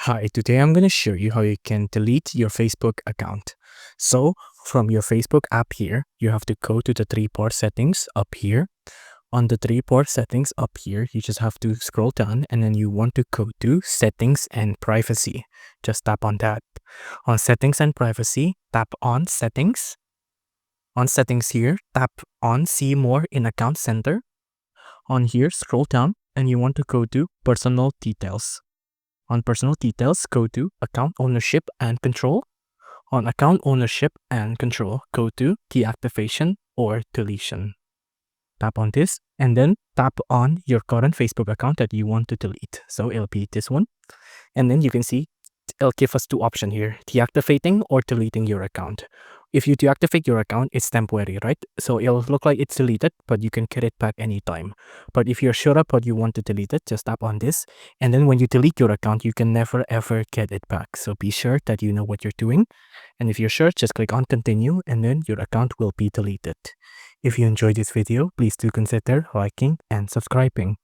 Hi, today I'm going to show you how you can delete your Facebook account. So from your Facebook app here, you have to go to the three-part settings up here. On the three-part settings up here, you just have to scroll down and then you want to go to settings and privacy. Just tap on that. On settings and privacy, tap on settings. On settings here, tap on see more in account center. On here, scroll down and you want to go to personal details. On personal details, go to account ownership and control. On account ownership and control, go to deactivation or deletion. Tap on this and then tap on your current Facebook account that you want to delete. So it'll be this one. And then you can see it'll give us two options here, deactivating or deleting your account. If you deactivate your account, it's temporary, right? So it'll look like it's deleted, but you can get it back anytime. But if you're sure about you want to delete it, just tap on this. And then when you delete your account, you can never ever get it back. So be sure that you know what you're doing. And if you're sure, just click on continue and then your account will be deleted. If you enjoyed this video, please do consider liking and subscribing.